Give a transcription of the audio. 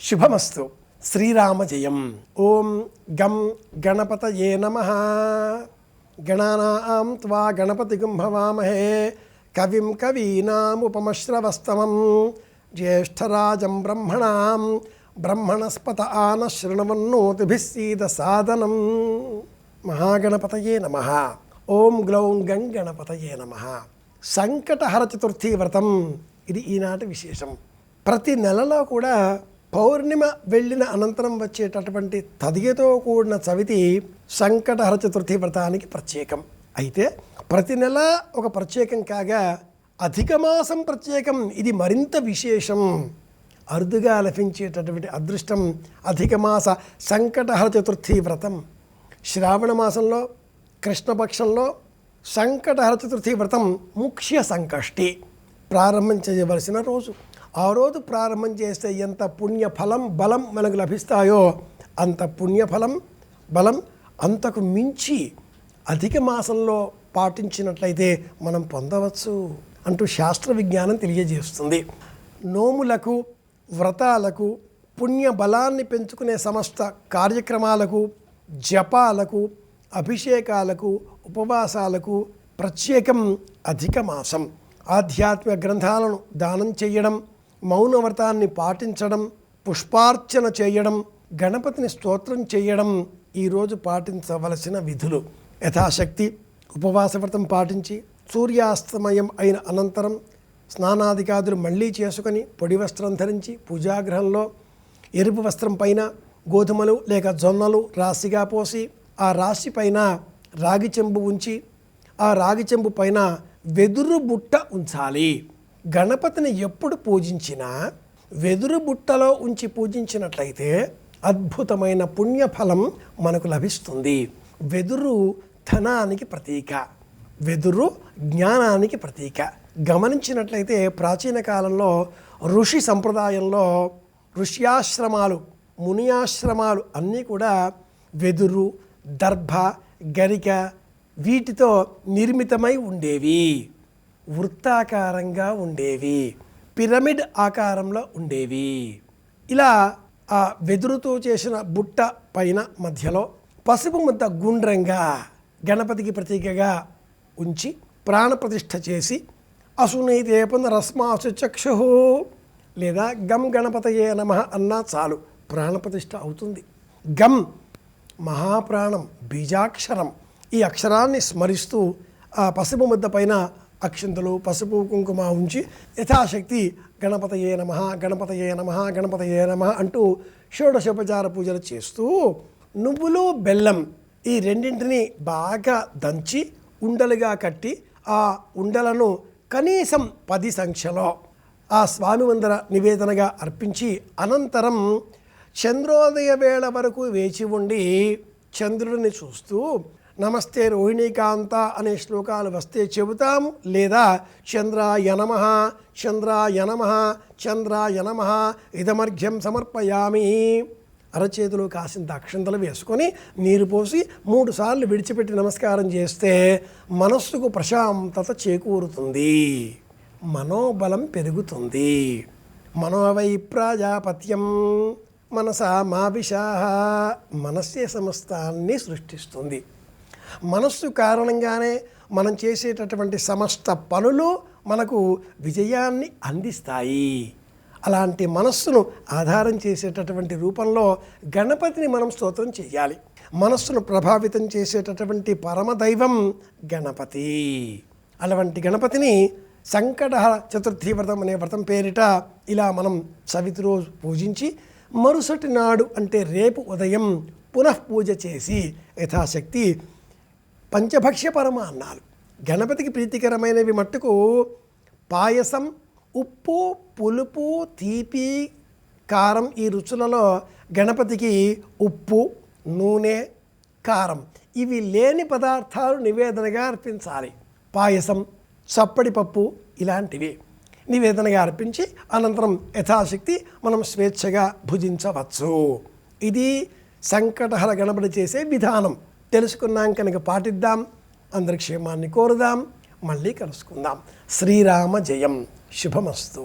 శుభమస్తు. శ్రీరామ జయం. ఓం గం గణపతయే నమః. గణానాం త్వా గణపతిగం భవామహే కవిం కవీనాముపమశ్రవస్తమం జ్యేష్ఠరాజం బ్రహ్మణాం బ్రహ్మణస్పత ఆన శృణవన్నోతిభిः సీద సాదనం. మహాగణపతయే నమః. ఓం గ్లౌం గం గణపతయే నమః. సంకటహర చతుర్థి వ్రతం ఇది ఈనాటి విశేషం. ప్రతి నెలలో కూడా పౌర్ణిమ వెళ్ళిన అనంతరం వచ్చేటటువంటి తదియతో కూడిన చవితి సంకటహర చతుర్థి వ్రతానికి ప్రత్యేకం. అయితే ప్రతి నెల ఒక ప్రత్యేకం కాగా అధిక మాసం ప్రత్యేకం. ఇది మరింత విశేషం. అరుదుగా లభించేటటువంటి అదృష్టం అధిక మాస సంకటహర చతుర్థి వ్రతం. శ్రావణ మాసంలో కృష్ణపక్షంలో సంకటహర చతుర్థి వ్రతం ముఖ్య సంకష్టి ప్రారంభం చేయవలసిన రోజు. ఆ రోజు ప్రారంభం చేస్తే ఎంత పుణ్యఫలం బలం మనకు లభిస్తాయో అంత పుణ్యఫలం బలం అంతకు మించి అధిక మాసంలో పాటించినట్లయితే మనం పొందవచ్చు అంటూ శాస్త్ర విజ్ఞానం తెలియజేస్తుంది. నోములకు వ్రతాలకు పుణ్య బలాన్ని పెంచుకునే సమస్త కార్యక్రమాలకు జపాలకు అభిషేకాలకు ఉపవాసాలకు ప్రత్యేకం అధిక మాసం. ఆధ్యాత్మిక గ్రంథాలను దానం చేయడం, మౌనవ్రతాన్ని పాటించడం, పుష్పార్చన చేయడం, గణపతిని స్తోత్రం చేయడం ఈరోజు పాటించవలసిన విధులు. యథాశక్తి ఉపవాస వ్రతం పాటించి సూర్యాస్తమయం అయిన అనంతరం స్నానాదికాదులు మళ్ళీ చేసుకొని పొడి వస్త్రం ధరించి పూజాగృహంలో ఎరుపు వస్త్రం పైన గోధుమలు లేక జొన్నలు రాశిగా పోసి ఆ రాశి పైన రాగి చెంబు ఉంచి ఆ రాగి చెంబు పైన వెదురు బుట్ట ఉంచాలి. గణపతిని ఎప్పుడు పూజించినా వెదురు బుట్టలో ఉంచి పూజించినట్లయితే అద్భుతమైన పుణ్యఫలం మనకు లభిస్తుంది. వెదురు ధనానికి ప్రతీక, వెదురు జ్ఞానానికి ప్రతీక. గమనించినట్లయితే ప్రాచీన కాలంలో ఋషి సంప్రదాయంలో ఋష్యాశ్రమాలు మునియాశ్రమాలు అన్నీ కూడా వెదురు దర్భ గరిక వీటితో నిర్మితమై ఉండేవి. వృత్తాకారంగా ఉండేవి, పిరమిడ్ ఆకారంలో ఉండేవి. ఇలా ఆ వెదురుతో చేసిన బుట్ట పైన మధ్యలో పసుపు ముద్ద గుండ్రంగా గణపతికి ప్రతీకగా ఉంచి ప్రాణప్రతిష్ఠ చేసి అసునైతే పునరస్మాసు చక్షు లేదా గం గణపతయే నమః అన్నా చాలు, ప్రాణప్రతిష్ఠ అవుతుంది. గం మహాప్రాణం, బీజాక్షరం. ఈ అక్షరాన్ని స్మరిస్తూ ఆ పసుపు ముద్ద పైన అక్షంతలు పసుపు కుంకుమ ఉంచి యథాశక్తి గణపతయే నమః గణపతయే నమః గణపతయే నమః అంటూ షోడశోపచార పూజలు చేస్తూ నువ్వులు బెల్లం ఈ రెండింటిని బాగా దంచి ఉండలుగా కట్టి ఆ ఉండలను కనీసం 10 సంఖ్యలో ఆ స్వామి ముందర నివేదనగా అర్పించి అనంతరం చంద్రోదయ వేళ వరకు వేచి ఉండి చంద్రుడిని చూస్తూ నమస్తే రోహిణీకాంత అనే శ్లోకాలు వస్తే చెబుతాం, లేదా చంద్రాయ నమః చంద్రాయ నమః చంద్రాయ నమః ఇదమర్ఘ్యం సమర్పయామి అరచేతులు కాసింత అక్షంతలు వేసుకొని నీరు పోసి 3 సార్లు విడిచిపెట్టి నమస్కారం చేస్తే మనస్సుకు ప్రశాంతత చేకూరుతుంది, మనోబలం పెరుగుతుంది. మనోవై ప్రాజాపత్యం మనసా మావిషాః. మనస్సే సమస్తాన్ని సృష్టిస్తుంది. మనస్సు కారణంగానే మనం చేసేటటువంటి సమస్త పనులు మనకు విజయాన్ని అందిస్తాయి. అలాంటి మనస్సును ఆధారం చేసేటటువంటి రూపంలో గణపతిని మనం స్తోత్రం చేయాలి. మనస్సును ప్రభావితం చేసేటటువంటి పరమదైవం గణపతి. అలాంటి గణపతిని సంకటహర చతుర్థి వ్రతం అనే వ్రతం పేరిట ఇలా మనం చవితి రోజు పూజించి మరుసటి నాడు అంటే రేపు ఉదయం పునఃపూజ చేసి యథాశక్తి పంచభక్ష్య పరమాన్నాలు గణపతికి ప్రీతికరమైనవి మట్టుకు పాయసం, ఉప్పు, పులుపు, తీపి, కారం ఈ రుచులలో గణపతికి ఉప్పు, నూనె, కారం ఇవి లేని పదార్థాలు నివేదనగా అర్పించాలి. పాయసం, చప్పడి పప్పు ఇలాంటివి నివేదనగా అర్పించి అనంతరం యథాశక్తి మనం స్వేచ్ఛగా భుజించవచ్చు. ఇది సంకటహర గణపతి చేసే విధానం. తెలుసుకున్నాం కనుక పాటిద్దాం. అందరి క్షేమాన్ని కోరుదాం. మళ్ళీ కలుసుకుందాం. శ్రీరామ జయం. శుభమస్తు.